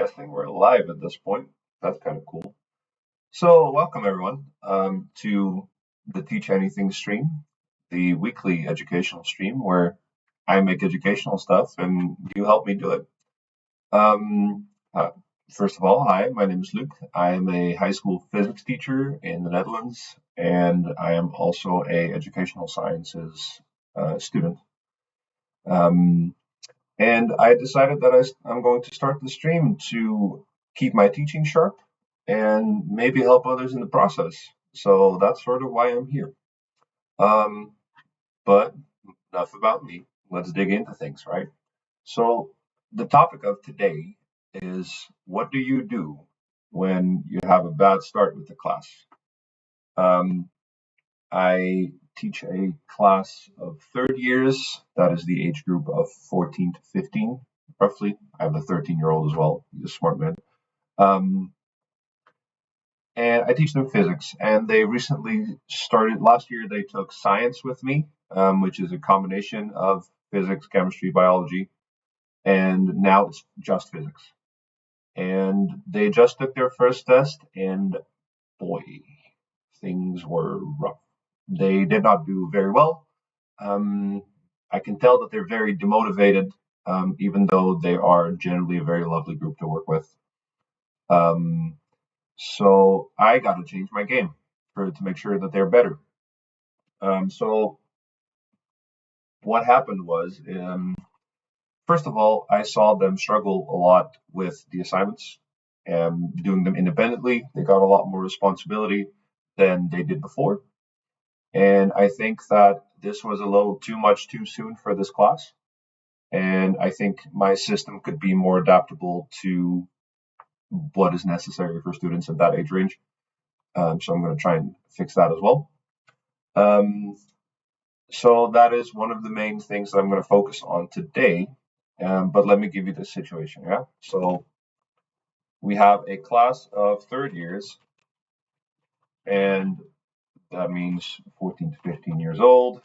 guessing we're live at this point. That's kind of cool. So, welcome everyone to the Teach Anything stream, the weekly educational stream where I make educational stuff and you help me do it. Um, uh, First of all, hi, my name is Luke. I am a high school physics teacher in the Netherlands, and I am also a educational sciences student. Um, And I decided that I'm going to start the stream to keep my teaching sharp and maybe help others in the process. So that's sort of why I'm here. Um, but enough about me. Let's dig into things, right? So the topic of today is, what do you do when you have a bad start with the class? Um, I teach a class of third years. That is the age group of 14 to 15, roughly. I have a 13-year-old as well. He's a smart man. Um, and I teach them physics. And they recently started, last year, they took science with me, which is a combination of physics, chemistry, biology. And now it's just physics. And they just took their first test, and boy, things were rough. They did not do very well. Um, I can tell that they're very demotivated, even though they are generally a very lovely group to work with. Um, so I got to change my game to make sure that they're better. So what happened was, first of all, I saw them struggle a lot with the assignments and doing them independently. They got a lot more responsibility than they did before. And I think that this was a little too much too soon for this class. And I think my system could be more adaptable to what is necessary for students at that age range. So I'm going to try and fix that as well. So that is one of the main things that I'm going to focus on today. But let me give you the situation. Yeah. So we have a class of third years, and that means 14 to 15 years old.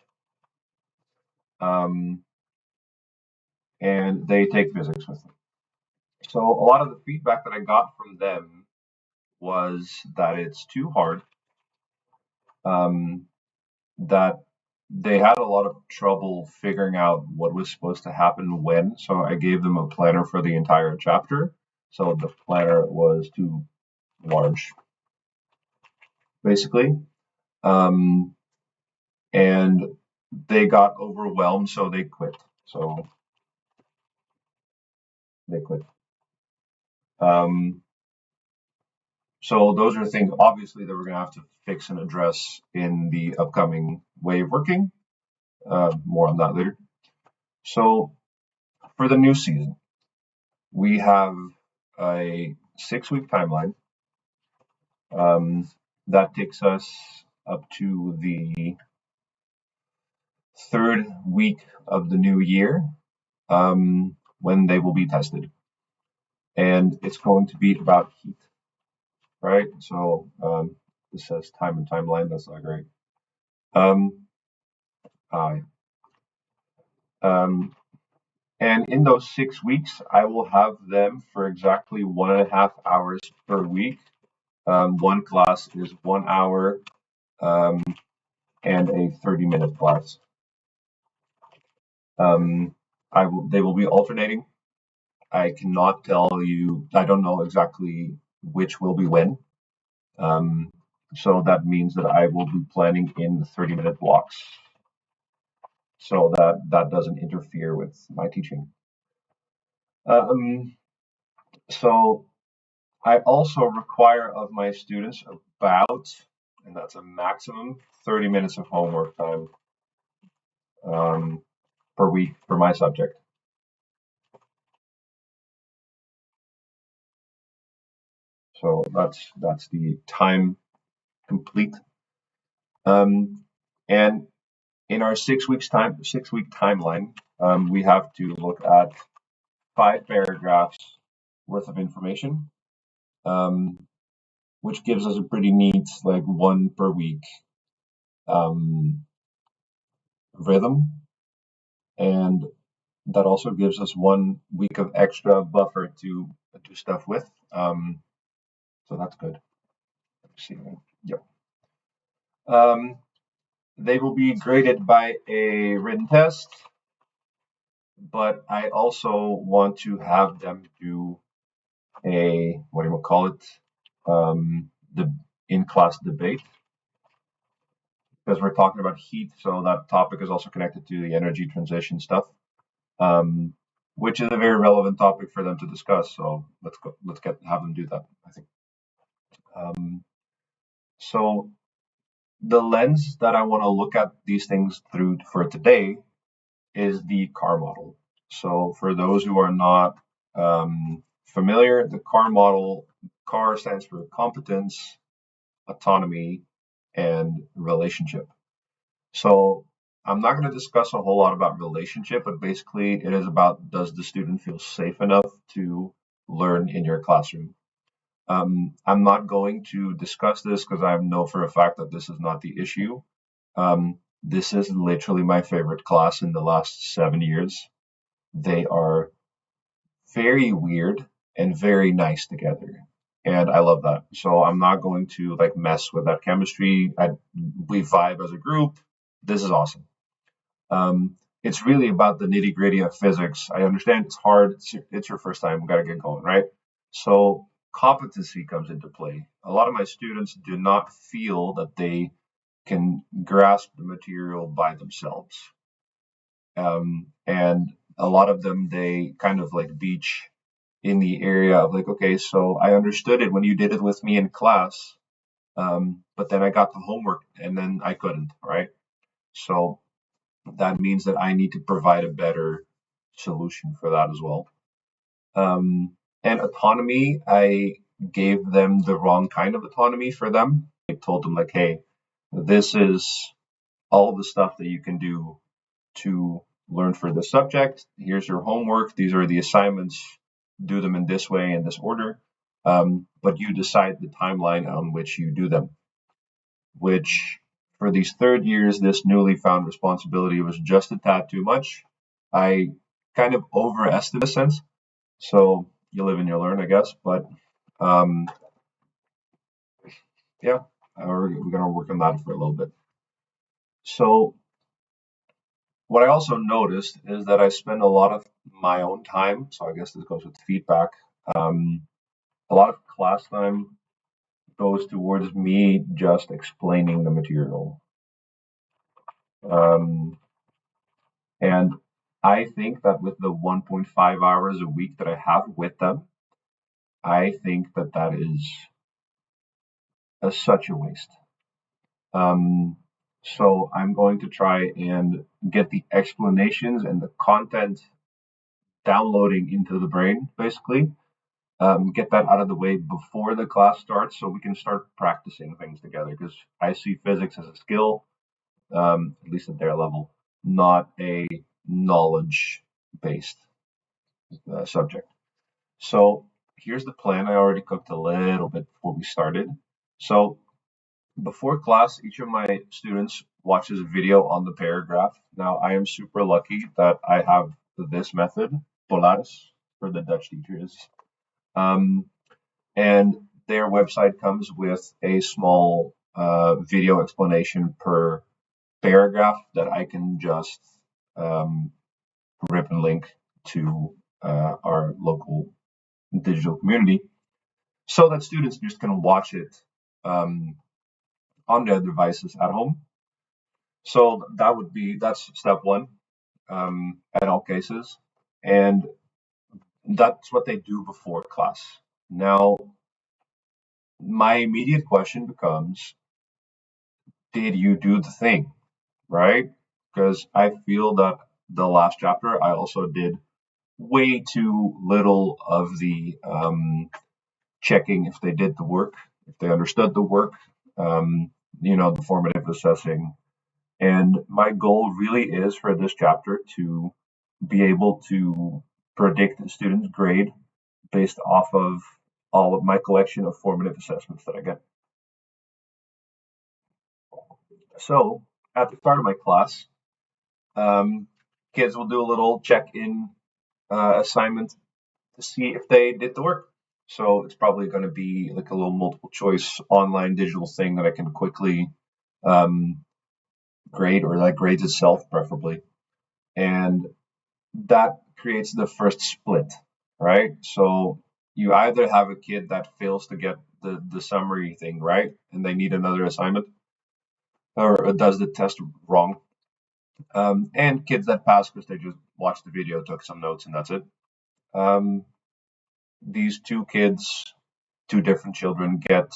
And they take physics with me. So a lot of the feedback that I got from them was that it's too hard, that they had a lot of trouble figuring out what was supposed to happen when. So I gave them a planner for the entire chapter. So the planner was too large, basically. And they got overwhelmed, so they quit. So they quit. So those are things, obviously, that we're going to have to fix and address in the upcoming way of working. More on that later. So for the new season, we have a 6-week timeline. That takes us up to the third week of the new year, when they will be tested. And it's going to be about heat, right? So this says time and timeline. That's not great. Hi. And in those 6 weeks, I will have them for exactly 1.5 hours per week. One class is 1 hour, and a 30-minute class. They will be alternating. I cannot tell you, I don't know exactly which will be when. So that means that I will be planning in 30-minute blocks so that doesn't interfere with my teaching. So I also require of my students about, and that's a maximum, 30 minutes of homework time per week for my subject. So that's the time complete. And in our 6 week timeline, we have to look at 5 paragraphs worth of information, which gives us a pretty neat, like, 1 per week rhythm. And that also gives us 1 week of extra buffer to do stuff with. So that's good. Let me see. Yep. They will be graded by a written test, but I also want to have them do a, what do you call it, the in-class debate, because we're talking about heat, so that topic is also connected to the energy transition stuff, which is a very relevant topic for them to discuss. So let's have them do that, I think. So the lens that I want to look at these things through for today is the CAR model. So for those who are not familiar, the CAR model, CAR stands for competence, autonomy, and relationship. So I'm not going to discuss a whole lot about relationship, but basically it is about, does the student feel safe enough to learn in your classroom? I'm not going to discuss this because I know for a fact that this is not the issue. This is literally my favorite class in the last 7 years. They are very weird and very nice together. And I love that. So I'm not going to like mess with that chemistry. We vibe as a group. This is awesome. It's really about the nitty gritty of physics. I understand it's hard. It's your first time. We got to get going, right? So competency comes into play. A lot of my students do not feel that they can grasp the material by themselves. And a lot of them, they kind of like beach in the area of like, okay, so I understood it when you did it with me in class, but then I got the homework and then I couldn't, right? So that means that I need to provide a better solution for that as well. And autonomy, I gave them the wrong kind of autonomy for them. I told them like, hey, this is all the stuff that you can do to learn for this subject. Here's your homework. These are the assignments. Do them in this way, in this order. But you decide the timeline on which you do them, which for these third years, this newly found responsibility was just a tad too much. I kind of overestimated in a sense. So you live and you learn, I guess. But um, yeah, we're going to work on that for a little bit. So what I also noticed is that I spend a lot of my own time, so I guess this goes with feedback. A lot of class time goes towards me just explaining the material. And I think that with the 1.5 hours a week that I have with them, I think that that is such a waste. So I'm going to try and get the explanations and the content downloading into the brain, basically. Get that out of the way before the class starts so we can start practicing things together, because I see physics as a skill, at least at their level, not a knowledge based subject. So here's the plan. I already cooked a little bit before we started. So before class, each of my students watches a video on the paragraph. Now, I am super lucky that I have this method, Polaris, for the Dutch teachers. And their website comes with a small video explanation per paragraph that I can just rip and link to our local digital community, so that students just can watch it on their devices at home. So that's step one in all cases, and that's what they do before class. Now, my immediate question becomes, did you do the thing, right? Because I feel that the last chapter I also did way too little of the checking if they did the work, if they understood the work, the formative assessing. And my goal really is for this chapter to be able to predict the student's grade based off of all of my collection of formative assessments that I get. So at the start of my class, kids will do a little check-in assignment to see if they did the work. So it's probably going to be like a little multiple choice online digital thing that I can quickly um, grade, or that grades itself preferably. And that creates the first split, right? So you either have a kid that fails to get the summary thing right and they need another assignment, or does the test wrong, and kids that pass because they just watched the video, took some notes, and that's it. Um, these two kids, two different children, get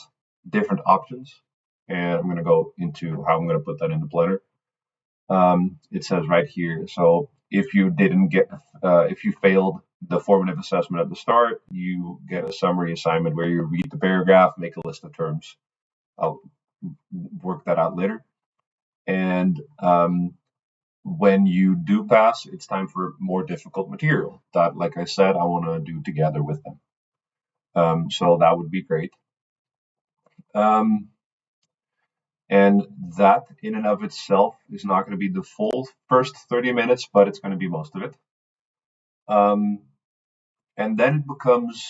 different options, and I'm going to go into how I'm going to put that in the planner. It says right here, so if you didn't get, if you failed the formative assessment at the start, you get a summary assignment where you read the paragraph, make a list of terms. I'll work that out later. And when you do pass, it's time for more difficult material that, like I said, I want to do together with them. So that would be great. Um, and that in and of itself is not going to be the full first 30 minutes, but it's going to be most of it. And then it becomes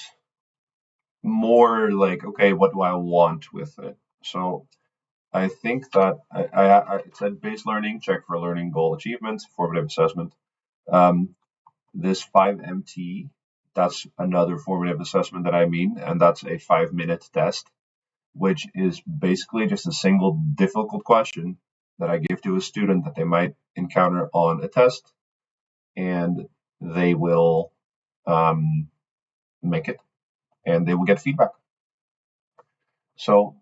more like, okay, what do I want with it? So I think that it said base learning, check for learning goal achievements, formative assessment. This 5MT, that's another formative assessment that I mean, and that's a 5-minute test, which is basically just a single difficult question that I give to a student that they might encounter on a test, and they will make it, and they will get feedback. So,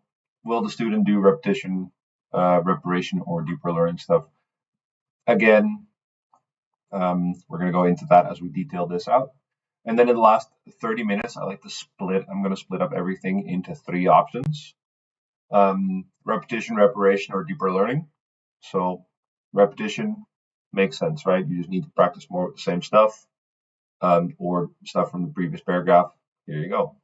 will the student do repetition, reparation, or deeper learning stuff? Again, we're going to go into that as we detail this out. And then in the last 30 minutes, I like to split. I'm going to split up everything into 3 options: repetition, reparation, or deeper learning. So, repetition makes sense, right? You just need to practice more with the same stuff, or stuff from the previous paragraph. Here you go.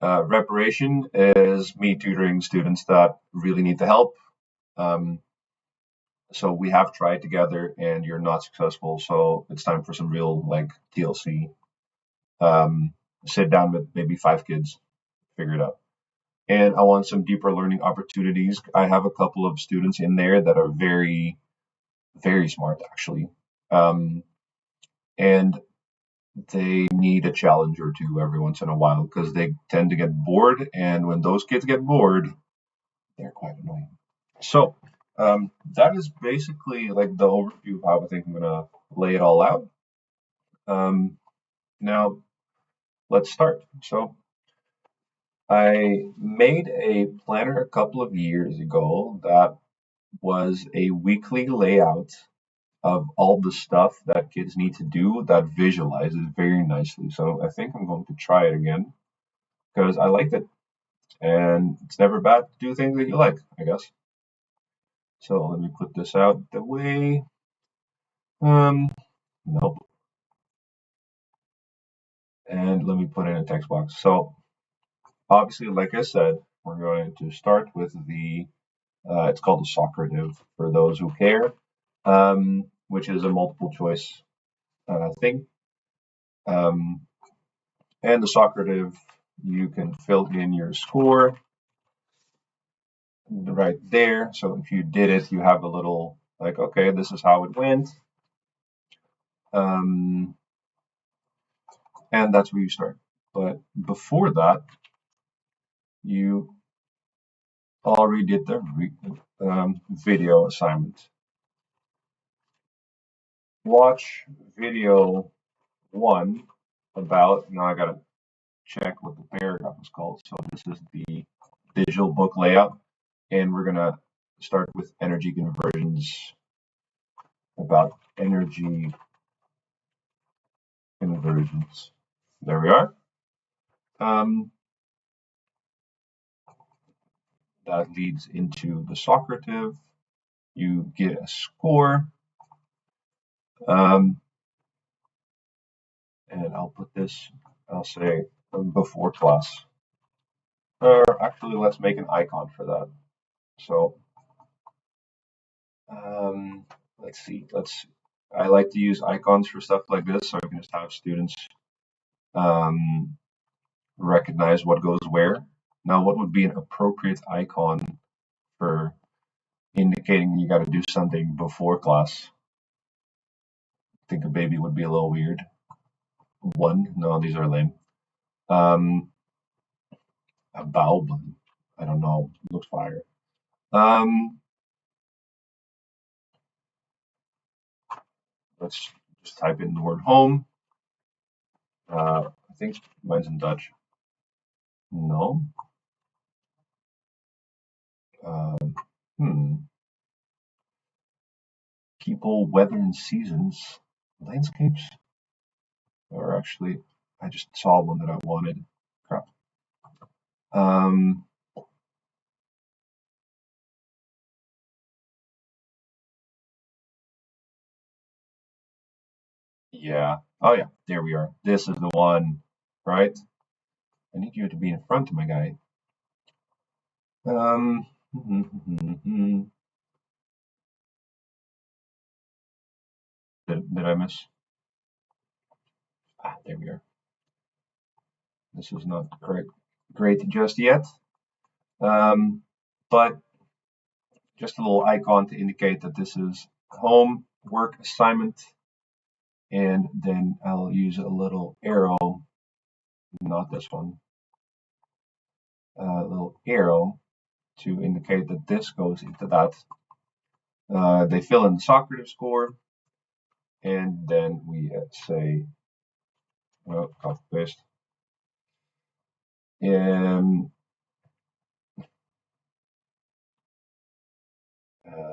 Reparation is me tutoring students that really need the help. So we have tried together and you're not successful. So it's time for some real like TLC. Sit down with maybe 5 kids, figure it out. And I want some deeper learning opportunities. I have a couple of students in there that are very, very smart actually. And they need a challenge or two every once in a while because they tend to get bored. And when those kids get bored, they're quite annoying. So that is basically like the overview of how I think I'm gonna lay it all out. Now let's start. So I made a planner a couple of years ago that was a weekly layout of all the stuff that kids need to do that visualizes very nicely. So I think I'm going to try it again because I liked it, and it's never bad to do things that you like, I guess. So let me put this out the way. Nope. And let me put in a text box. So obviously, like I said, we're going to start with the, it's called the Socrative for those who care, which is a multiple choice thing. And the Socrative, you can fill in your score right there. So if you did it, you have a little like, okay, this is how it went. And that's where you start. But before that, you already did the video assignment. Watch video 1 about, now I gotta check what the paragraph is called. So this is the digital book layout, and we're gonna start with energy conversions, about energy conversions. There we are. That leads into the Socrative. You get a score. And I'll put this, I'll say before class. Or actually, let's make an icon for that. So let's see. I like to use icons for stuff like this, so I can just have students recognize what goes where. Now, what would be an appropriate icon for indicating you got to do something before class? I think a baby would be a little weird. One, no, these are lame. A bow button. I don't know. Looks fire. Let's just type in the word home. I think mine's in Dutch. No. Hmm. People, weather, and seasons. Landscapes? Or actually, I just saw one that I wanted. Crap. Um, yeah. Oh, yeah. There we are. This is the one, right? I need you to be in front of my guy. Um, did I miss? Ah, there we are. This is not great just yet. But just a little icon to indicate that this is home work assignment. And then I'll use a little arrow, not this one, a little arrow to indicate that this goes into that. They fill in the Socrative score, and then we say, well, copy paste.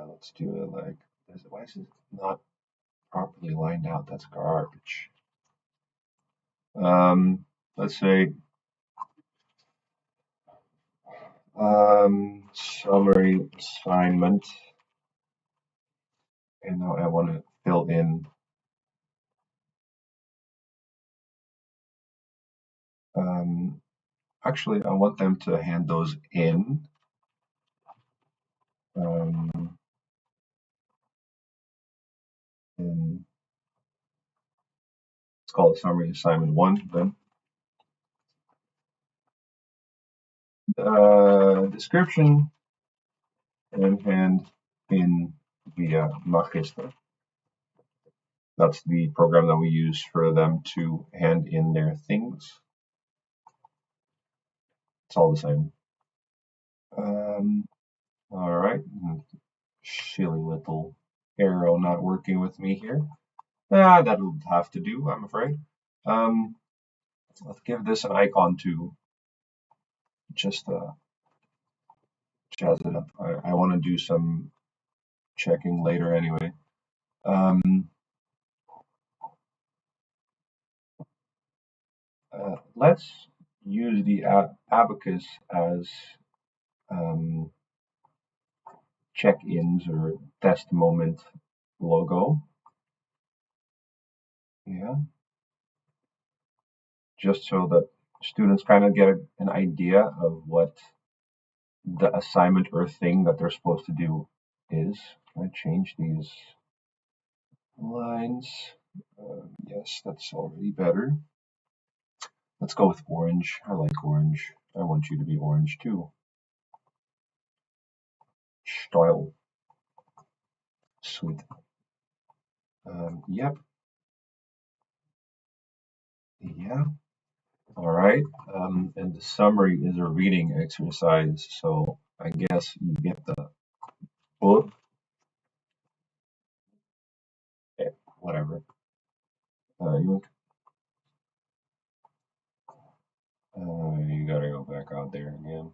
Let's do it like this. Why is it not properly lined out? That's garbage. Let's say summary assignment, and now I want to fill in actually I want them to hand those in. And it's called summary assignment 1 then. Description and hand in via Magister. That's the program that we use for them to hand in their things. It's all the same. All right. Silly little arrow not working with me here. That'll have to do, I'm afraid. Let's give this an icon too. Just jazz it up. I want to do some checking later anyway. Let's use the abacus as check-ins or test moment logo. Yeah. Just so that students kind of get an idea of what the assignment or thing that they're supposed to do is. Can I change these lines? Yes, that's already better. Let's go with orange. I like orange. I want you to be orange too. Style. Sweet. Yep. Yeah. All right. And the summary is a reading exercise. So I guess you get the book. Yeah, whatever. You gotta go back out there again.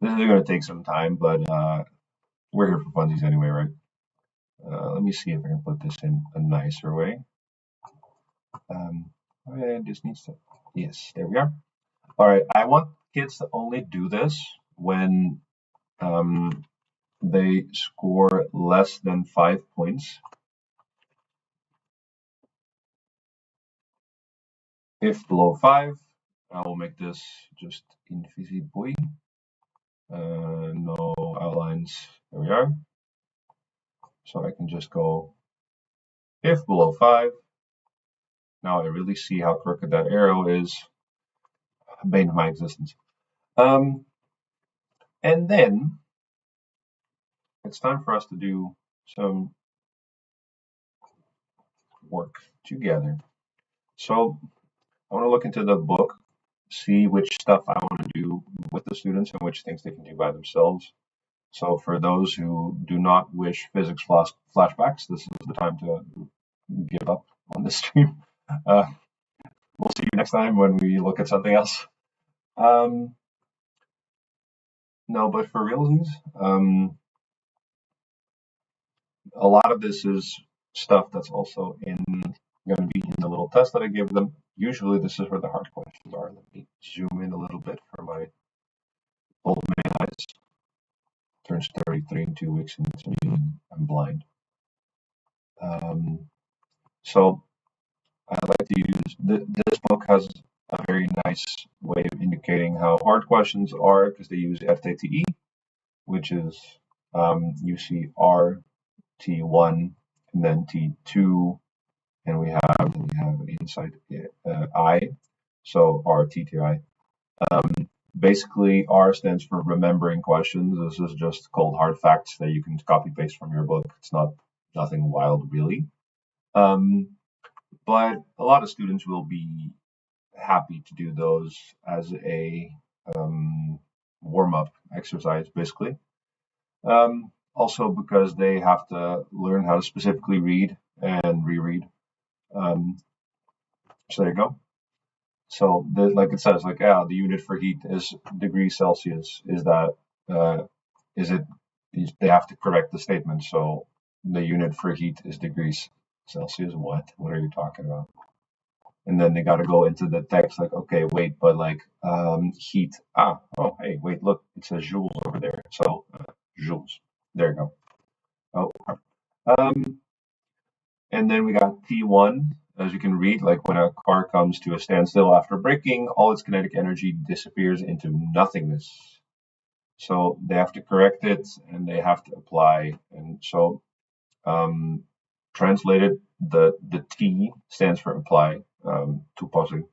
This is gonna take some time, but we're here for funsies anyway, right? Let me see if I can put this in a nicer way. It just needs to. Yes, there we are. All right. I want kids to only do this when they score less than 5 points. If below 5, I will make this just invisible. No outlines. There we are. So I can just go if below 5, Now I really see how crooked that arrow is, bane of my existence. And then it's time for us to do some work together. So I want to look into the book, see which stuff I want to do with the students and which things they can do by themselves. So for those who do not wish physics flashbacks, this is the time to give up on this stream. Uh, we'll see you next time when we look at something else. No, but for realsies, a lot of this is stuff that's also going to be in the little test that I give them. Usually this is where the hard questions are. Let me zoom in a little bit for my old man eyes. Turns 33 in 2 weeks and it's meaning I'm blind. So I like to use, this book has a very nice way of indicating how hard questions are because they use FTTE, which is you see R, T1, and then T2, and we have an inside I, so R, T, T, I. Basically, R stands for remembering questions. This is just cold hard facts that you can copy paste from your book. It's nothing wild really. But a lot of students will be happy to do those as a warm-up exercise, basically. Also because they have to learn how to specifically read and reread. So there you go. So like it says, like the unit for heat is degrees Celsius. Is that is it? They have to correct the statement. So the unit for heat is degrees Celsius. What? What are you talking about? And then they got to go into the text like, okay, wait, but like heat. Oh, hey, wait, look, it says joules over there. So joules. There you go. Oh, and then we got T1, as you can read, like when a car comes to a standstill after braking, all its kinetic energy disappears into nothingness. So they have to correct it and they have to apply. And so translated, the T stands for apply, to posi.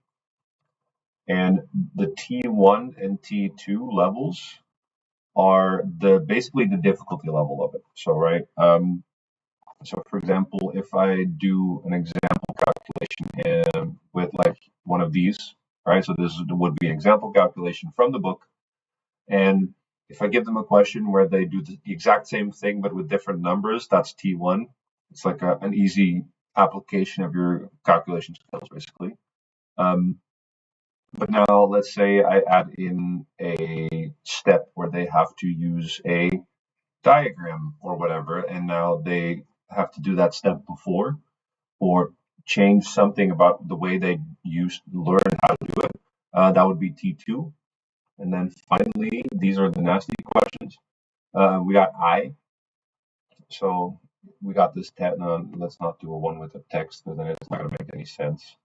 And the T1 and T2 levels are basically the difficulty level of it. So right, so for example, if I do an example calculation with like one of these, right? So this would be an example calculation from the book, and if I give them a question where they do the exact same thing but with different numbers, that's T1. It's like an easy application of your calculation skills, basically. But now let's say I add in a step where they have to use a diagram or whatever, and now they have to do that step before or change something about the way they learn how to do it. That would be T2. And then finally, these are the nasty questions. We got I. So we got this text. No, let's not do a one with a text because then it's not going to make any sense.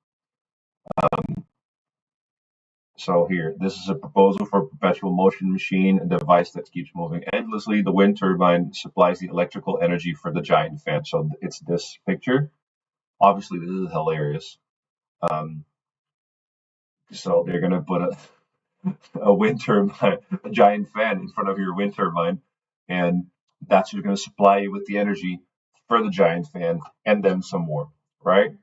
So here, this is a proposal for a perpetual motion machine, a device that keeps moving endlessly. The wind turbine supplies the electrical energy for the giant fan. So it's this picture. Obviously, this is hilarious. So they're going to put a wind turbine, a giant fan in front of your wind turbine, and that's what's going to supply you with the energy for the giant fan and then some more, right?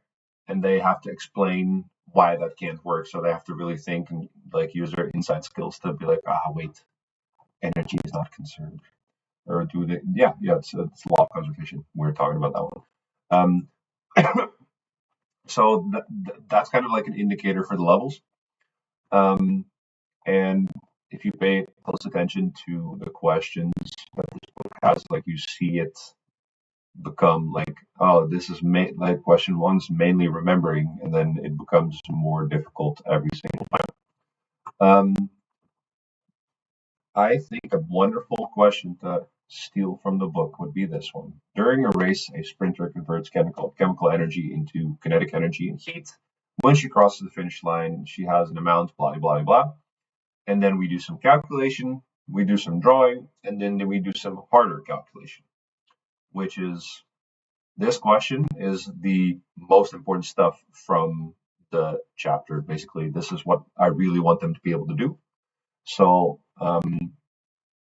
And they have to explain why that can't work. So they have to really think and like use their inside skills to be like, wait, energy is not conserved, or do they? Yeah, it's law of conservation. We're talking about that one. So that's kind of like an indicator for the levels. And if you pay close attention to the questions that this book has, like you see it become like, oh, this is like question one's mainly remembering, and then it becomes more difficult every single time. I think a wonderful question to steal from the book would be this one. During a race, a sprinter converts chemical energy into kinetic energy and heat. When she crosses the finish line, she has an amount, blah, blah, blah. And then we do some calculation, we do some drawing, and then we do some harder calculation, which is this question is the most important stuff from the chapter. Basically, this is what I really want them to be able to do. So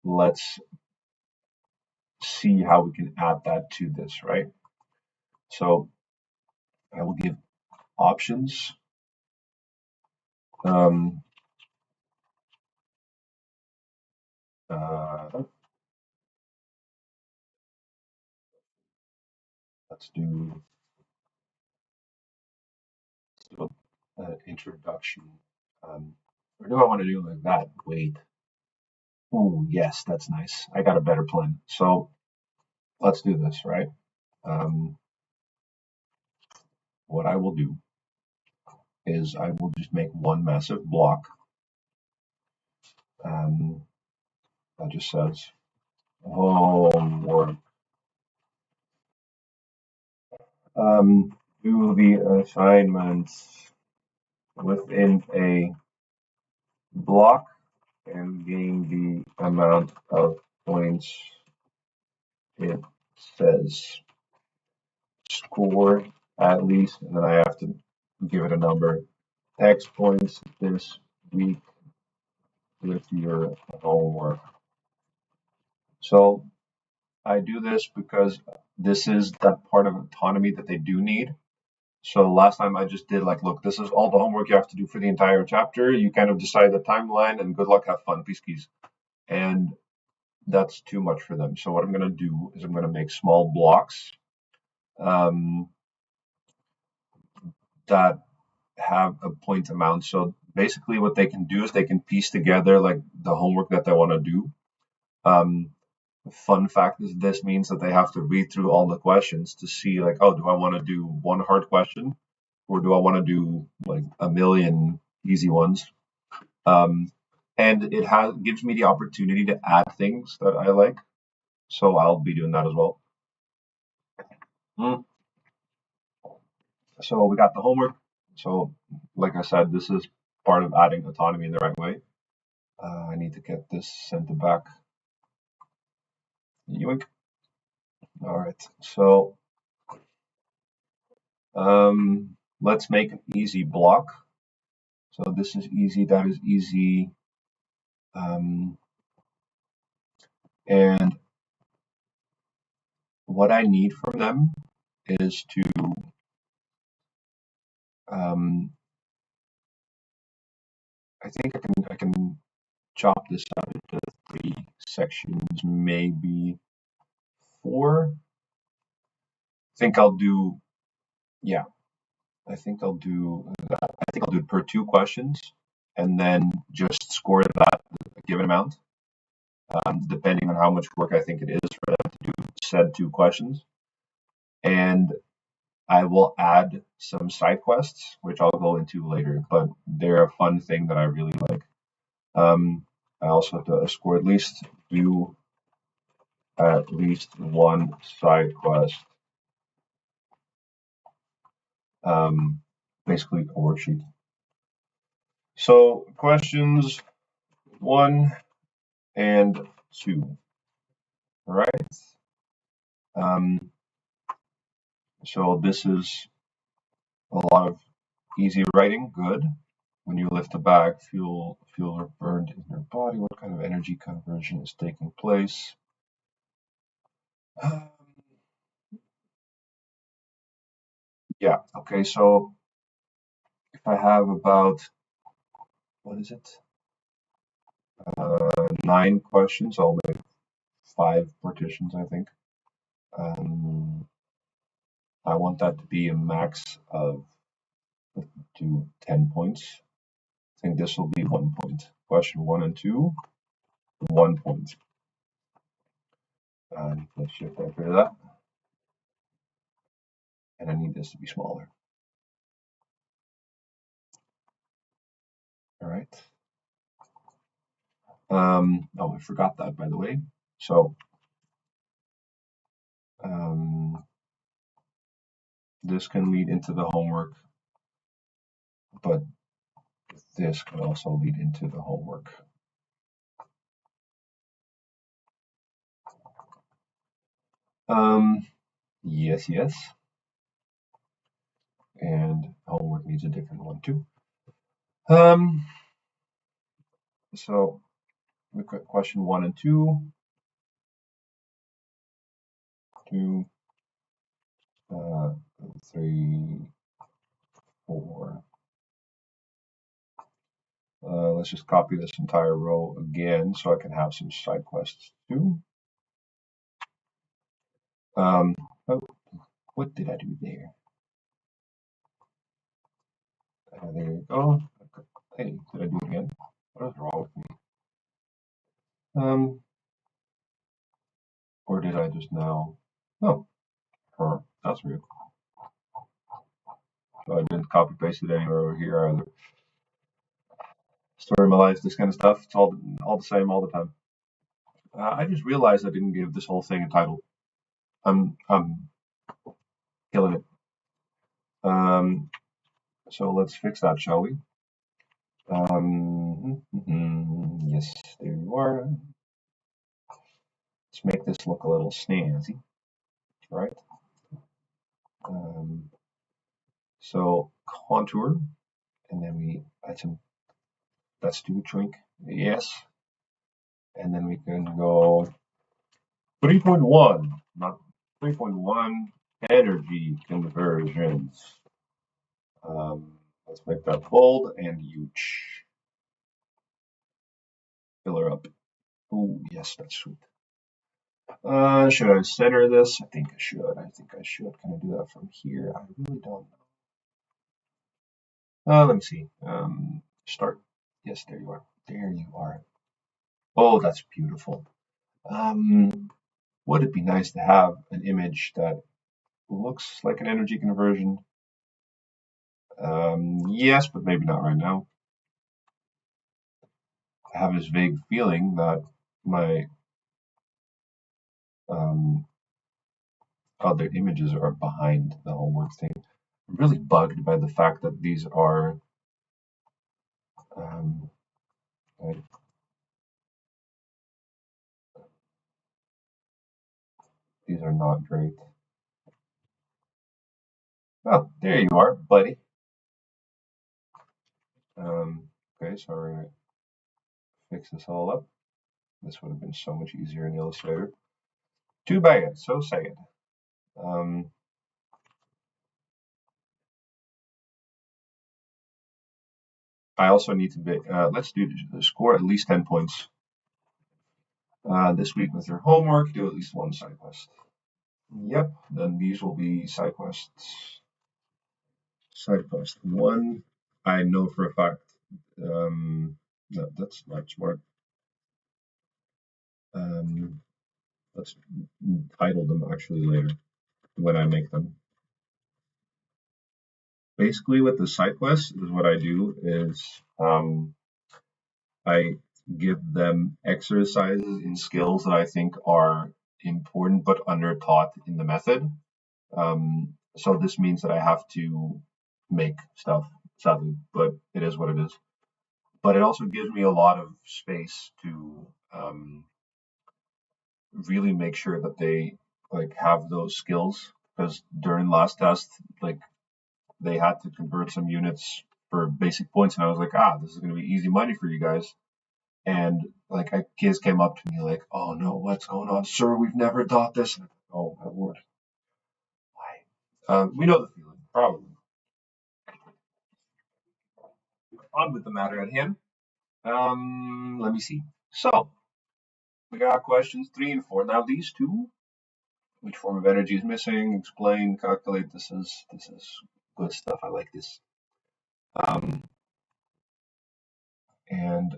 let's see how we can add that to this, right? So I will give options. Let's do introduction. Or do I want to do like that? Wait. Oh, yes, that's nice. I got a better plan. So let's do this, right? What I will do is I will just make one massive block that just says homework. Do the assignments within a block and gain the amount of points it says. Score at least, and then I have to give it a number. X points this week with your homework. So I do this because this is that part of autonomy that they do need. So last time I just did like, look, this is all the homework you have to do for the entire chapter. You kind of decide the timeline and good luck, have fun, peace keys. And that's too much for them. So what I'm going to do is I'm going to make small blocks that have a point amount. So basically what they can do is they can piece together like the homework that they want to do. Fun fact is this means that they have to read through all the questions to see like, oh, do I want to do one hard question or do I want to do like a million easy ones? And it gives me the opportunity to add things that I like. So I'll be doing that as well. So we got the homework. So like I said, this is part of adding autonomy in the right way. I need to get this sent back. Yoink. All right. So let's make an easy block. So this is easy, that is easy. And what I need from them is to I think I can chop this up into 3 sections, maybe 4. I think I'll do I think I'll do that. I think I'll do it per 2 questions and then just score that a given amount, depending on how much work I think it is for them to do said 2 questions. And I will add some side quests, which I'll go into later, but they're a fun thing that I really like. I also have to score at least do at least one side quest. Basically a worksheet. So questions 1 and 2. All right. So this is a lot of easy writing. Good. When you lift a bag, fuel are burned in your body. What kind of energy conversion is taking place? Yeah. Okay. So if I have about what is it? 9 questions. I'll make 5 partitions, I think. I want that to be a max of 10 points. I think this will be 1 point. Question 1 and 2, 1 point. Let's shift that rid of that. And I need this to be smaller. All right. Oh, I forgot that, by the way. So this can lead into the homework, but this can also lead into the homework. Yes, yes. And homework needs a different one too. Um, so we got question 1 and 2, 2, 3, 4. Let's just copy this entire row again so I can have some side quests too. Um, oh, what did I do there? There you go. Hey, did I do it again? What is wrong with me? Or did I just now? Oh, that's weird. So I didn't copy paste it anywhere over here either. Story of my life, this kind of stuff. It's all the same all the time. I just realized I didn't give this whole thing a title. I'm killing it. So let's fix that, shall we? Yes, there you are. Let's make this look a little snazzy, right? So contour, and then we add some. Let's do shrink. Yes, and then we can go 3.1, not 3.1 energy conversions. Let's make that bold and huge. Fill her up. Oh, yes, that's sweet. Should I center this? I think I should. Can I do that from here? I really don't know. Let me see. Start. Yes, there you are. There you are. Oh, that's beautiful. Would it be nice to have an image that looks like an energy conversion? Yes, but maybe not right now. I have this vague feeling that my other images are behind the homework thing. I'm really bugged by the fact that these are right, these are not great. Oh, there you are, buddy. Okay, so we're gonna fix this all up. This would have been so much easier in Illustrator. Too bad, so sad. I also need to be, let's do score at least 10 points this week with your homework. Do at least one side quest. Yep, then these will be side quests. Side quest 1, I know for a fact. No, that's not smart. Let's title them actually later when I make them. Basically, with the side quests, is what I do is I give them exercises in skills that I think are important but under taught in the method. So this means that I have to make stuff, sadly, but it is what it is. But it also gives me a lot of space to really make sure that they like have those skills because during last test, like they had to convert some units for basic points, and I was like, this is going to be easy money for you guys. And like, kids came up to me like, "Oh no, what's going on, sir? We've never taught this." And, oh my lord, why? We know the feeling, probably. On with the matter at hand. Let me see. So we got questions 3 and 4. Now these two, which form of energy is missing? Explain, calculate. This is good stuff. I like this. And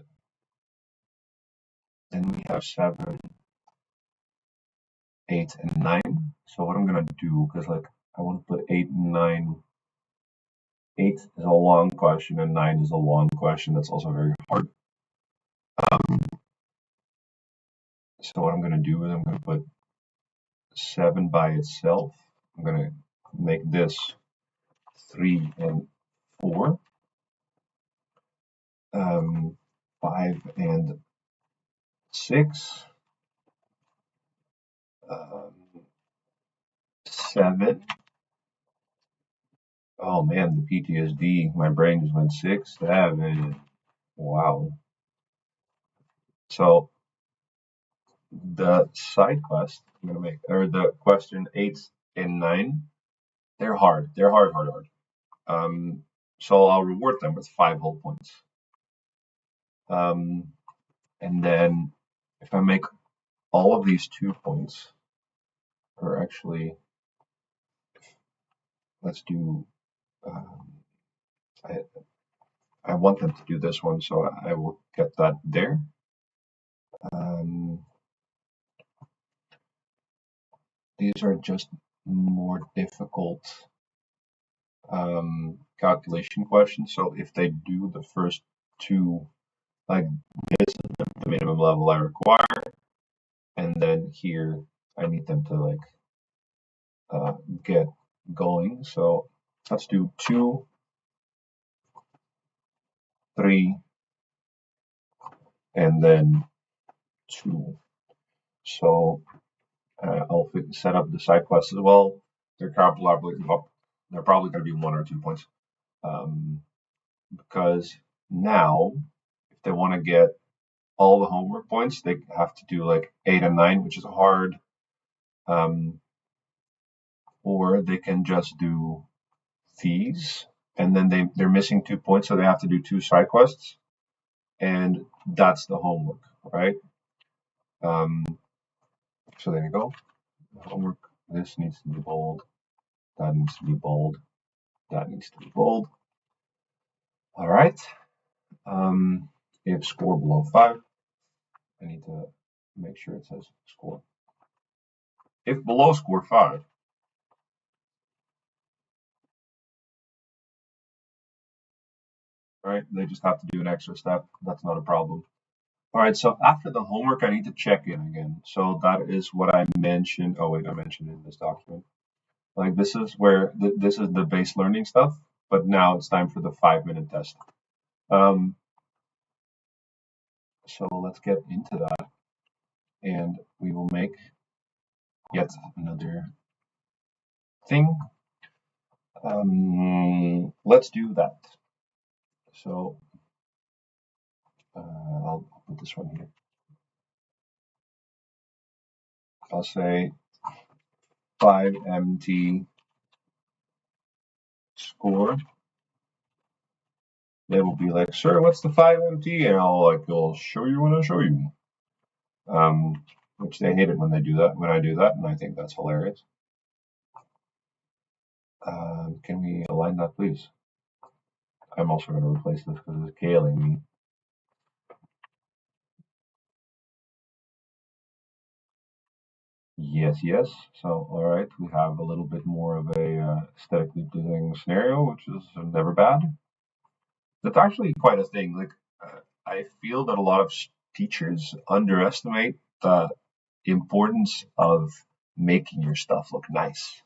then we have 7, 8, and 9. So what I'm gonna do, because like I want to put 8 and 9. 8 is a long question and 9 is a long question. That's also very hard. So what I'm gonna do is I'm gonna put 7 by itself. I'm gonna make this 3 and 4. 5 and 6. 7. Oh man, the PTSD. My brain just went 6, 7. Wow. So the side quest I'm gonna make, or the question 8 and 9, they're hard. They're hard, hard, hard. So I'll reward them with 5 whole points. And then if I make all of these 2 points, or actually, let's do. I, I want them to do this one, so I will get that there. These are just more difficult calculation questions. So if they do the first 2, like this is the minimum level I require, and then here I need them to like get going. So let's do 2, 3, and then 2. So I'll set up the side quests as well. They're probably going to be 1 or 2 points, because now if they want to get all the homework points, they have to do like 8 and 9, which is hard. Or they can just do these, and then they're missing 2 points, so they have to do 2 side quests, and that's the homework, right? So there you go. Homework. This needs to be bold. That needs to be bold. That needs to be bold. All right. If score below 5, I need to make sure it says score. If below score 5, right, they just have to do an extra step. That's not a problem. All right, so after the homework, I need to check in again. So that is what I mentioned. Oh, wait, I mentioned it in this document. Like this is where this is the base learning stuff, but now it's time for the 5-minute test. So let's get into that, and we will make yet another thing. Let's do that. So I'll put this one here. I'll say 5MT score. They will be like, sir, what's the 5MT? And I'll show you when I show you. Which they hate it when they do that, when I do that, and I think that's hilarious. Can we align that, please? I'm also going to replace this because it's scaling me. Yes, yes. So, all right, we have a little bit more of a aesthetically pleasing scenario, which is never bad. That's actually quite a thing. Like, I feel that a lot of teachers underestimate the importance of making your stuff look nice.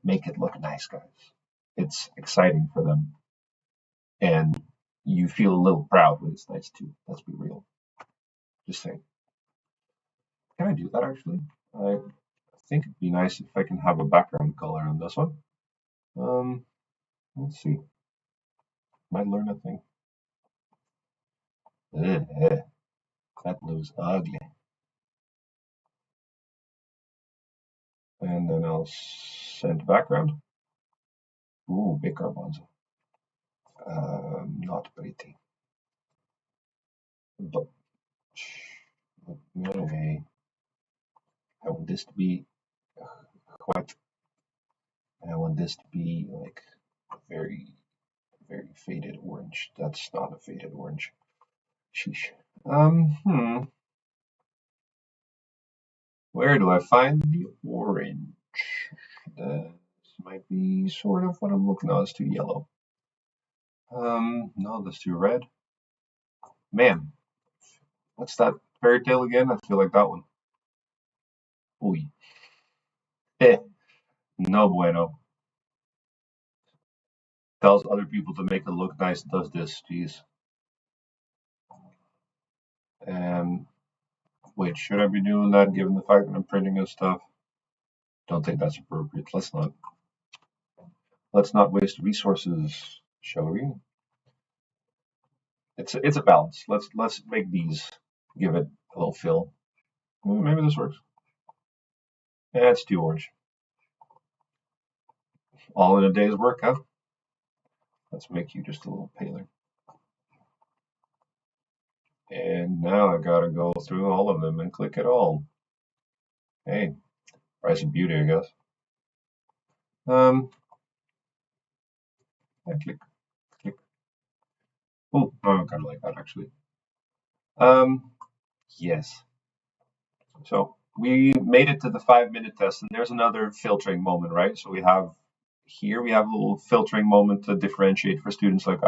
Make it look nice, guys. It's exciting for them, and you feel a little proud when it's nice too. Let's be real. Just saying. Can I do that actually? I think it'd be nice if I can have a background color on this one. Let's see. Might learn a thing. That blue's ugly. And then I'll send background. Ooh, big garbanzo. Not pretty. But anyway, I want this to be white. And I want this to be like very, very faded orange. That's not a faded orange. Sheesh. Where do I find the orange? This might be sort of what I'm looking at. It's too yellow. No, that's too red. Man, what's that fairy tale again? I feel like that one. Ooh. Eh, no bueno. Tells other people to make it look nice, does this. Jeez. And wait, should I be doing that given the fact that I'm printing this stuff? don't think that's appropriate. Let's not waste resources, shall we? It's a balance. Let's make these give it a little fill. Maybe this works. Yeah, it's too orange. All in a day's work, huh? Let's make you just a little paler. And now I gotta go through all of them and click it all. Hey, price of beauty, I guess. I click. Oh, I kind of like that actually. Yes. So we made it to the 5-minute test, and there's another filtering moment, right? So we have a little filtering moment to differentiate for students like,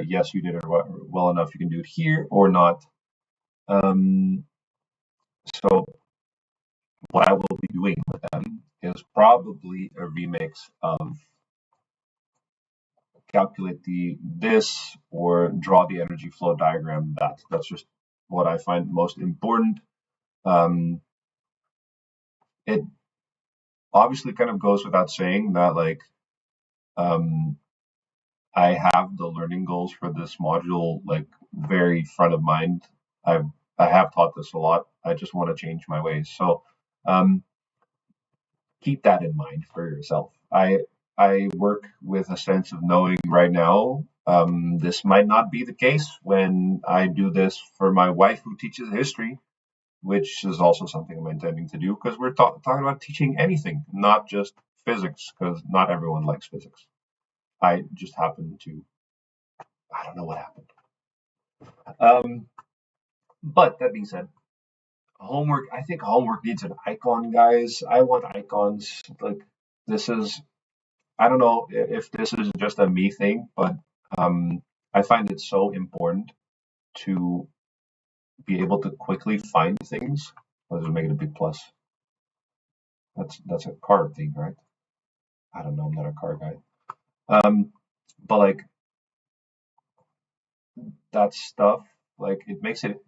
yes, you did it well enough, you can do it here or not. So what I will be doing with them is probably a remix of calculate this or draw the energy flow diagram. That's just what I find most important. It obviously kind of goes without saying that I have the learning goals for this module very front of mind. I have taught this a lot. I just want to change my ways. So keep that in mind for yourself. I work with a sense of knowing right now. This might not be the case when I do this for my wife who teaches history, which is also something I'm intending to do because we're talking about teaching anything, not just physics, because not everyone likes physics. I just happen to, I don't know what happened. But that being said, homework, I think homework needs an icon, guys. I want icons. This is, I don't know if this is just a me thing, but I find it so important to be able to quickly find things. Let's make it a big plus. That's a car thing, right? I don't know. I'm not a car guy. But that stuff, it makes it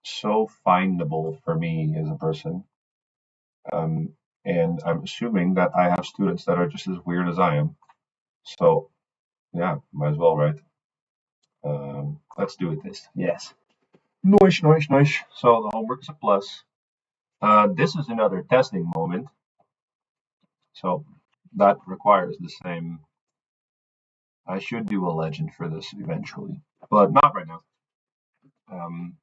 so findable for me as a person. And I'm assuming that I have students that are just as weird as I am. So yeah, might as well, right? Let's do it this. Yes. Nice, nice, nice. So the homework is a plus. This is another testing moment. So that requires the same. I should do a legend for this eventually, but not right now. Um,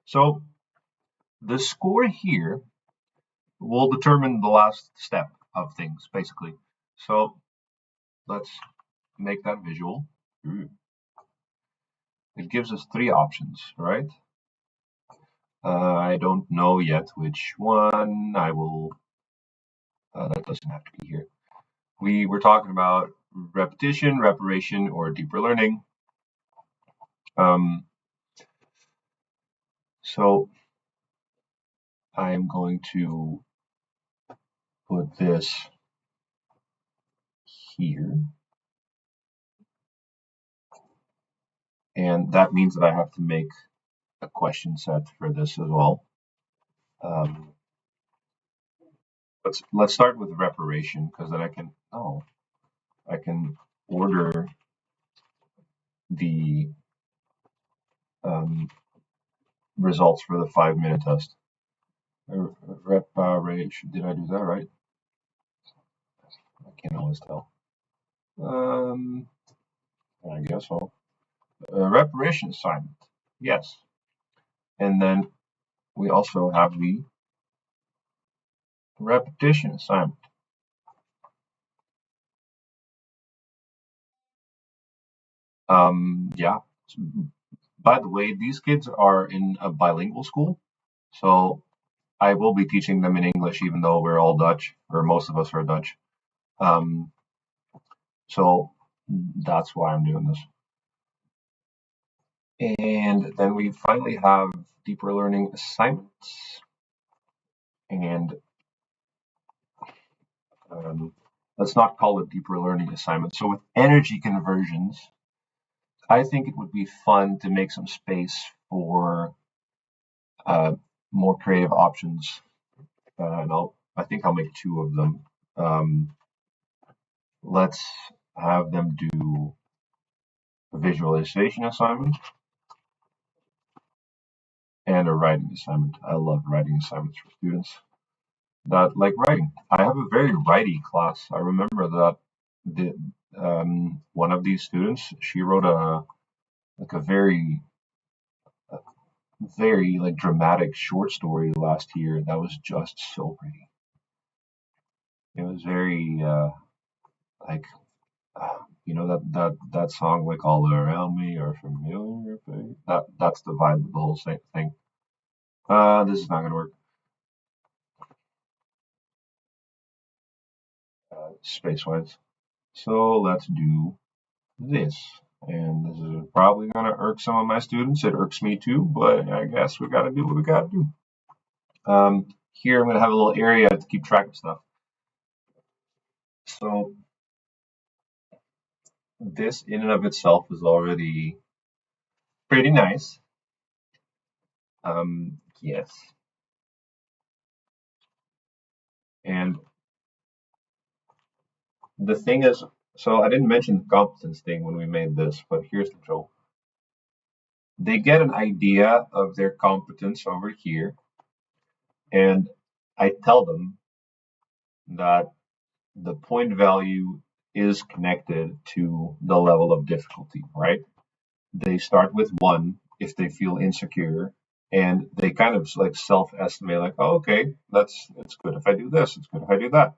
so the score here will determine the last step of things, basically. So let's make that visual. It gives us 3 options, right? I don't know yet which one I will. That doesn't have to be here. We were talking about repetition, reparation, or deeper learning. So I am going to put this here. And that means that I have to make a question set for this as well. Let's start with reparation because then I can order the results for the 5-minute test. Reparation. Did I do that right? I can't always tell. I guess so. Reparation assignment. Yes. And then we also have the repetition assignment. Yeah. By the way, these kids are in a bilingual school, so I will be teaching them in English, even though we're all Dutch, or most of us are Dutch. So that's why I'm doing this. And then we finally have deeper learning assignments. And let's not call it deeper learning assignments. So with energy conversions, I think it would be fun to make some space for more creative options, and I think I'll make two of them. Let's have them do a visualization assignment and a writing assignment. I love writing assignments for students that like writing. I have a very writey class. I remember that the one of these students, she wrote a very like dramatic short story last year that was just so pretty. It was very like that song like all around me are familiar. That's the vibe of the whole thing. This is not gonna work. Space wise. So let's do this. And this is probably gonna irk some of my students. It irks me too, but I guess we gotta do what we gotta do. Here I'm gonna have a little area to keep track of stuff. So this in and of itself is already pretty nice. Yes. And the thing is, so I didn't mention the competence thing when we made this, but here's the drill. They get an idea of their competence over here, and I tell them that the point value is connected to the level of difficulty, right? They start with 1 if they feel insecure, and they kind of like self-estimate, like, oh, okay, it's good if I do this, it's good if I do that.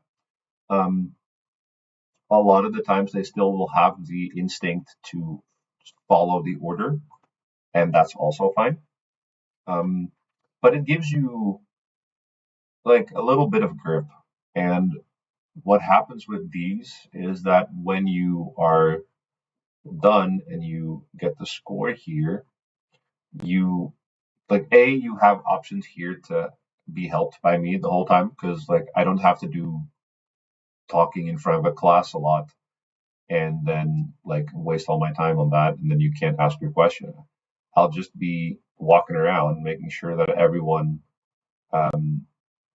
A lot of the times they still will have the instinct to follow the order, and that's also fine. But it gives you like a little bit of grip. And what happens with these is that when you are done and you get the score here, you like you have options here to be helped by me the whole time, because like I don't have to do talking in front of a class a lot and then like waste all my time on that, and then you can't ask your question. I'll just be walking around making sure that everyone um,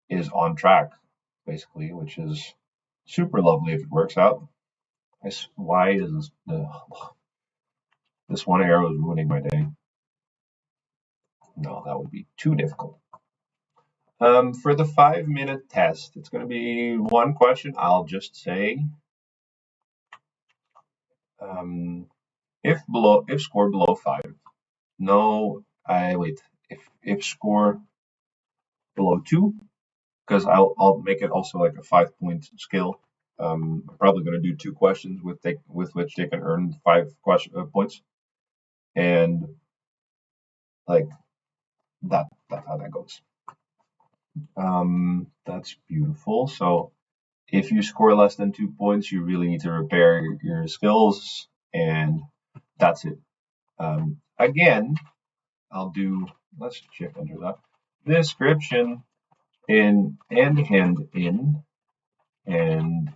is on track, basically, which is super lovely if it works out. Why is this one arrow is ruining my day? No, that would be too difficult. For the 5-minute test, it's going to be one question. I'll just say, if score below 5, no, I wait. If score below 2, because I'll make it also like a 5-point scale. I'm probably going to do 2 questions with which they can earn 5 points, and like that's how that goes. That's beautiful. So if you score less than 2 points, you really need to repair your skills, and that's it. Again, I'll do, let's shift enter that. Description in and hand in and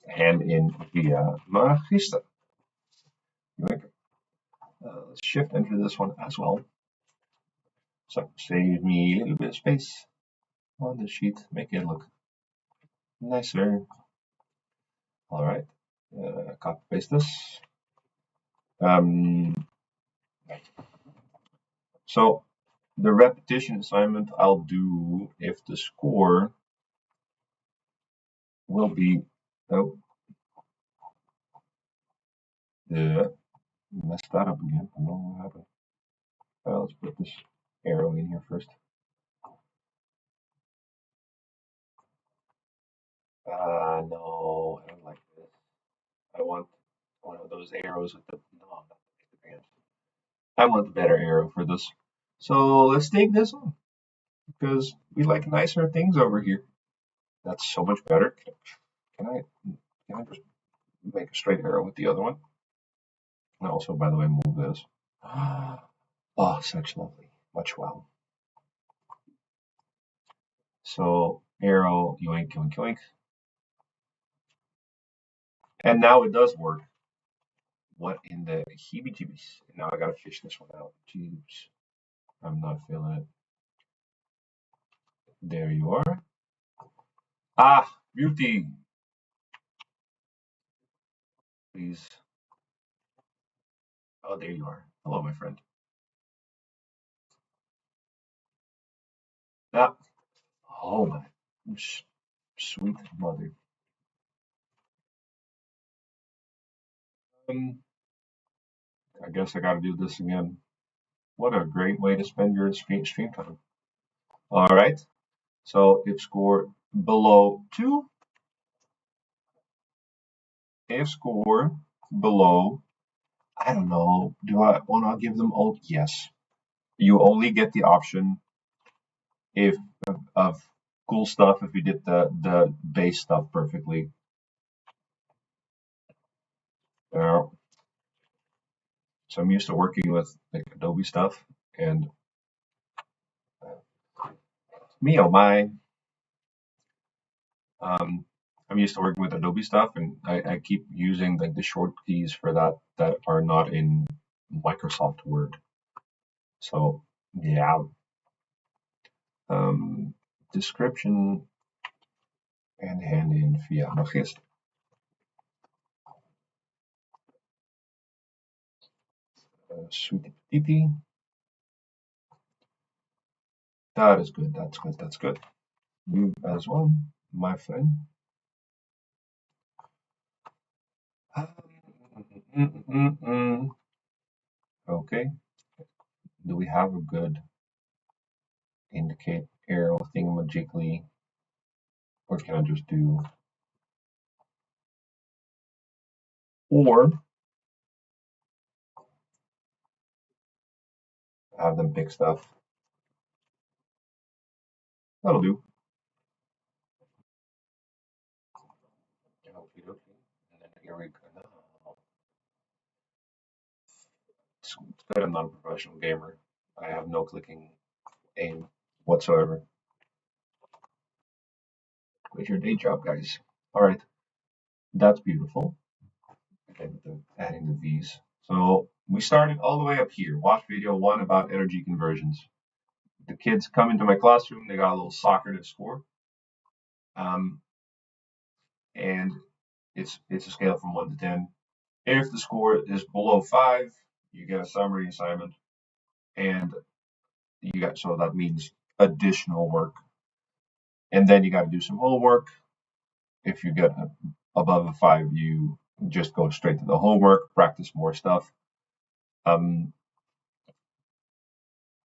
hand in via Magister. Let's shift enter this one as well. So save me a little bit of space on the sheet, make it look nicer. All right, copy paste this. So the repetition assignment I'll do if the score will be, oh, messed that up again. I don't know what happened. Let's put this arrow in here first. No, I don't like this. I want one of those arrows with the, no, not the band. I want the better arrow for this. So let's take this one, because we like nicer things over here. That's so much better. Can I just make a straight arrow with the other one? And also, by the way, move this. Oh, such lovely. Much well. So arrow, yoink, yoink, yoink. And now it does work. What in the heebie-jeebies? Now I gotta fish this one out. Jeez. I'm not feeling it. There you are. Ah, beauty. Please. Oh, there you are. Hello, my friend. Ah, oh my sweet mother. Um, I guess I gotta do this again. What a great way to spend your stream time. All right. So if score below 2, if score below, I don't know, do I want to give them all? Yes. You only get the option if of cool stuff if you did the base stuff perfectly. Uh, so I'm used to working with like Adobe stuff, and me oh my, um, I'm used to working with Adobe stuff, and I keep using like the short keys for that are not in Microsoft Word. So yeah, um, description and hand in via Magist. Sweetie petite. That is good. That's good. That's good. You as well, my friend. Okay. Do we have a good indicate arrow thingamajigly, or can I just do or have them pick stuff? That'll do. Okay, okay. And then here we go. It's good. I'm not a professional gamer. I have no clicking aim whatsoever. Quit your day job, guys. All right, that's beautiful. Okay, adding the V's. So we started all the way up here. Watch video 1 about energy conversions. The kids come into my classroom. They got a little Socrative score, um, and it's a scale from 1 to 10. If the score is below 5, you get a summary assignment, and you got so that means additional work, and then you got to do some homework. If you get above a 5, you just go straight to the homework, practice more stuff. Um,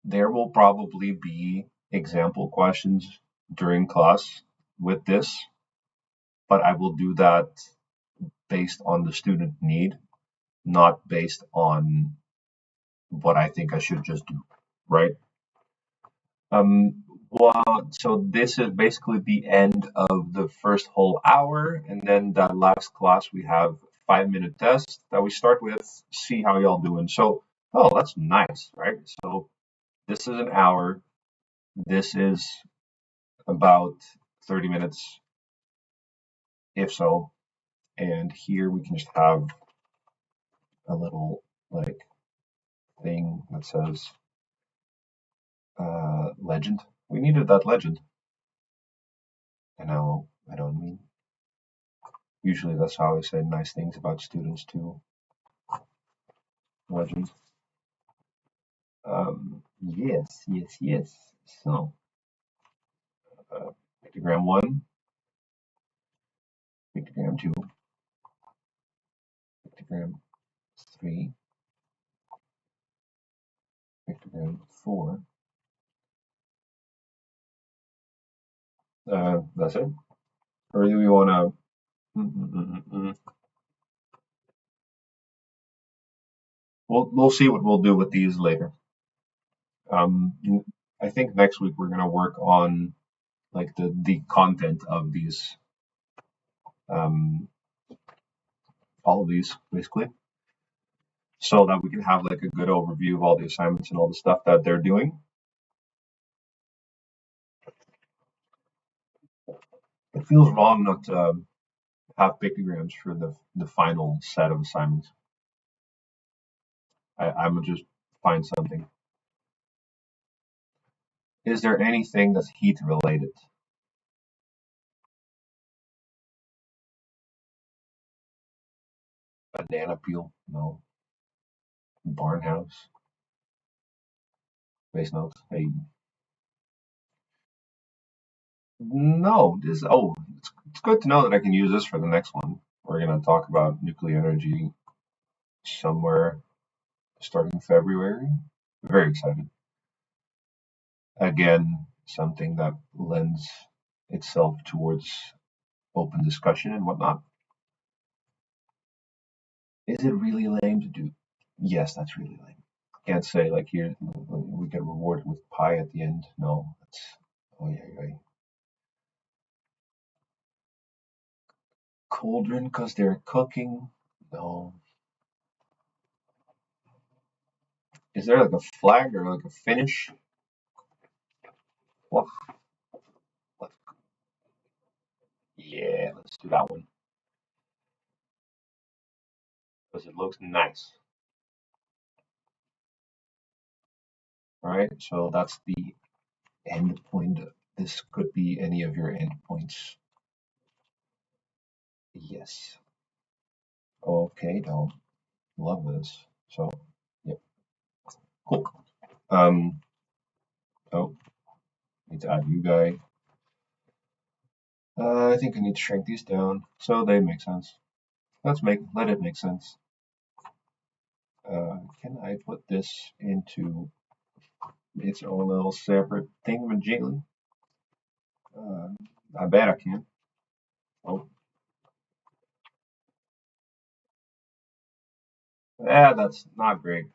there will probably be example questions during class with this, but I will do that based on the student need, not based on what I think I should just do, right? Well, so this is basically the end of the first whole hour, and then that last class we have 5-minute test that we start with. See how y'all doing. So, oh, that's nice, right? So this is an hour. This is about 30 minutes, if so. And here we can just have a little like thing that says legend. We needed that legend. And now I don't mean. Usually that's how I say nice things about students too. Legend. Yes, yes, yes. So, pictogram 1, pictogram 2, pictogram 3, pictogram 4. That's it. Or do we want to? We'll see what we'll do with these later. I think next week we're gonna work on like the content of these, um, all of these basically, so that we can have like a good overview of all the assignments and all the stuff that they're doing. It feels wrong not to have pictograms for the final set of assignments. I'm gonna just find something. Is there anything that's heat related? Banana peel? No. Barn house? Base notes? Hey. No. It's good to know that I can use this for the next one. We're gonna talk about nuclear energy somewhere starting February. Very excited. Again, something that lends itself towards open discussion and whatnot. Is it really lame to do? Yes, that's really lame. Can't say like here we get rewarded with pie at the end. No, that's oh yeah. Cauldron because they're cooking. No. Is there like a flag or like a finish? Well, yeah, let's do that one because it looks nice. All right, so that's the end point. This could be any of your endpoints. Yes. Okay, no, love this. So, yep, cool. Um, oh, need to add you guy. I think I need to shrink these down so they make sense. Let it make sense. Can I put this into its own little separate thingamajiggy? Uh, I bet I can. Oh, yeah, that's not great.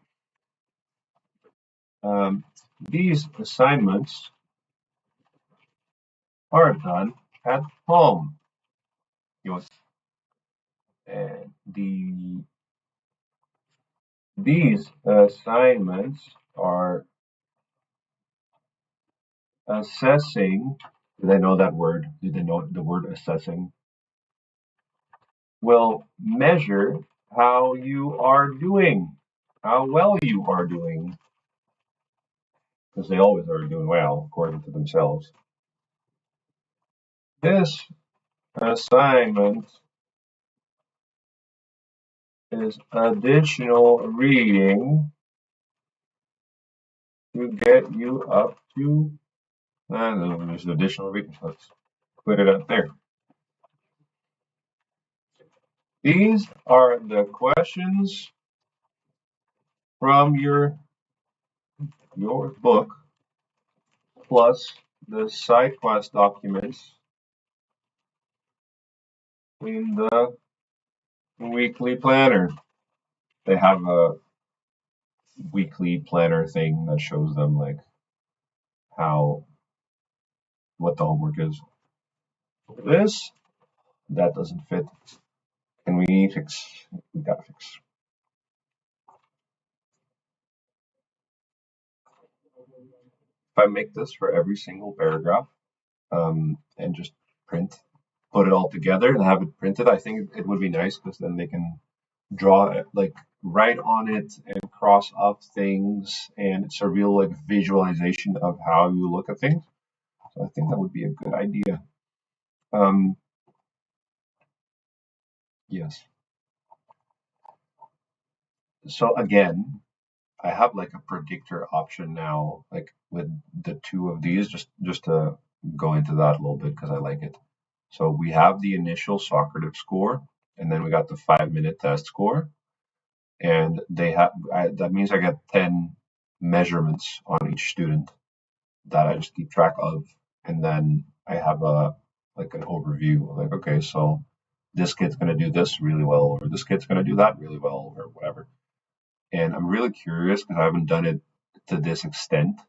These assignments are done at home. You want, and these assignments are assessing. Do they know that word? Do they know the word assessing? Will measure how you are doing, how well you are doing, because they always are doing well according to themselves. This assignment is additional reading to get you up to. No, there's additional reading. Let's put it up there. These are the questions from your book plus the side quest documents in the weekly planner. They have a weekly planner thing that shows them like how what the homework is. This that doesn't fit. Can we fix? We gotta fix. If I make this for every single paragraph, and just put it all together and have it printed, I think it would be nice because then they can draw it, like write on it and cross up things, and it's a real like visualization of how you look at things. So I think that would be a good idea. Um, yes. So again, I have like a predictor option now, like with the two of these, just to go into that a little bit because I like it. So we have the initial Socrative score, and then we got the 5 minute test score, and that means I get 10 measurements on each student that I just keep track of, and then I have a like an overview of like, okay, so this kid's gonna do this really well, or this kid's gonna do that really well, or whatever. And I'm really curious because I haven't done it to this extent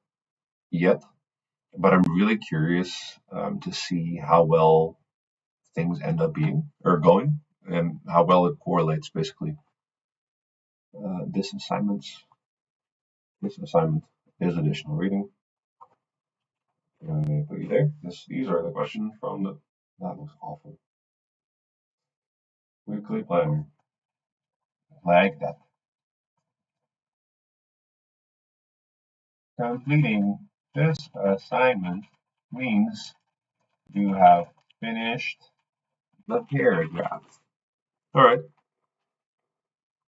yet, but I'm really curious to see how well things end up being or going, and how well it correlates basically. This assignment is additional reading. Put you there. These are the questions from the. That looks awful. Weekly planner. Like that. Completing This assignment means you have finished the paragraph. All right,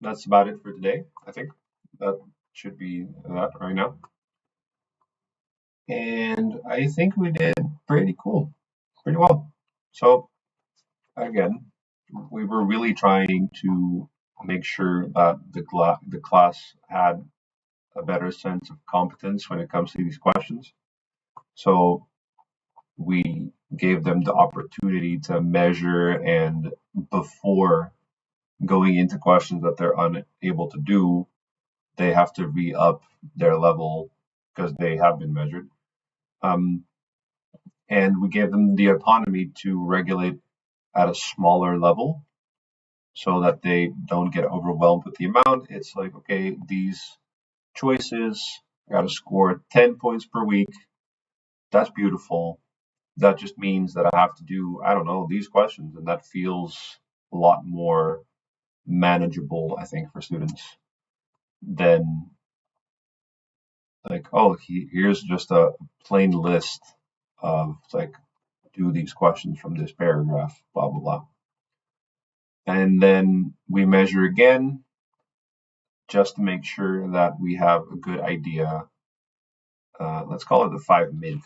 that's about it for today. I think that should be that right now. And I think we did pretty cool, pretty well. So again, we were really trying to make sure that the class had a better sense of competence when it comes to these questions. So we gave them the opportunity to measure, and before going into questions that they're unable to do, they have to re-up their level because they have been measured. And we gave them the autonomy to regulate at a smaller level so that they don't get overwhelmed with the amount. It's like, okay, these choices, I got to score 10 points per week. That's beautiful. That just means that I have to do, I don't know, these questions. And that feels a lot more manageable, I think, for students than like, oh, here's just a plain list of like, do these questions from this paragraph, blah, blah, blah. And then we measure again just to make sure that we have a good idea. Let's call it the 5 mid,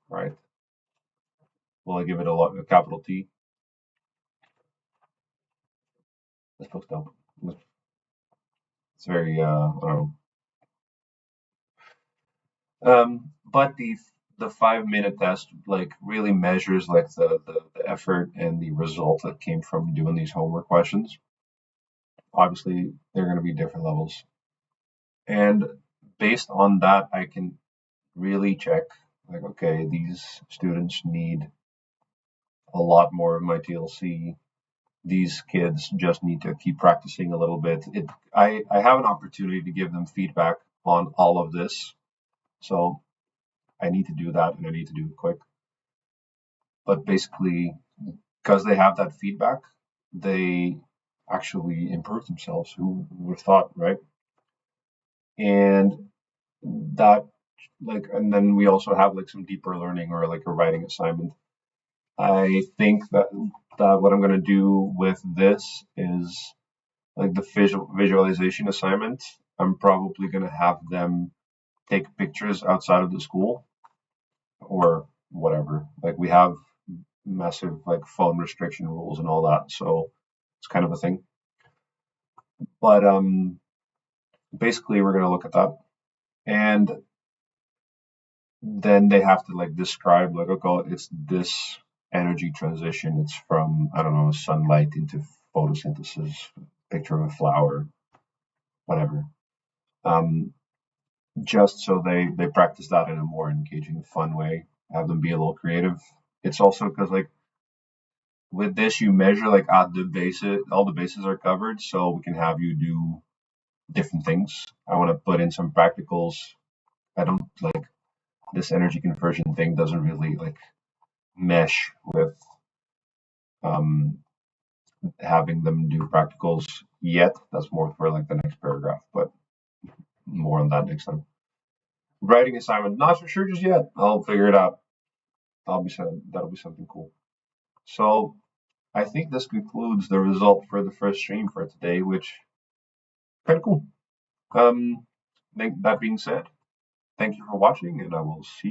right? Will I give it a capital T? This looks dope. It's very, I don't know. But the 5 minute test like really measures like the effort and the result that came from doing these homework questions. Obviously, they're going to be different levels. And based on that, I can really check like, okay, these students need a lot more of my TLC. These kids just need to keep practicing a little bit. I have an opportunity to give them feedback on all of this. So I need to do that and I need to do it quick. But basically, because they have that feedback, they actually improve themselves. Who would have thought, right? And that, like, and then we also have like some deeper learning or like a writing assignment. I think that what I'm going to do with this is like the visualization assignment. I'm probably going to have them take pictures outside of the school or whatever. Like we have massive like phone restriction rules and all that, so it's kind of a thing. But basically, we're going to look at that, and then they have to like describe like, okay, it's this energy transition. It's from, I don't know, sunlight into photosynthesis, picture of a flower, whatever. Um, just so they practice that in a more engaging, fun way. Have them be a little creative. It's also because like with this you measure like at the bases, all the bases are covered, so we can have you do different things. I want to put in some practicals. I don't like this energy conversion thing doesn't really like mesh with um having them do practicals yet. That's more for like the next paragraph, but more on that next time. Writing assignment, not for sure just yet. I'll figure it out. That'll be something cool. So I think this concludes the result for the first stream for today, which kind of cool. That being said, thank you for watching, and I will see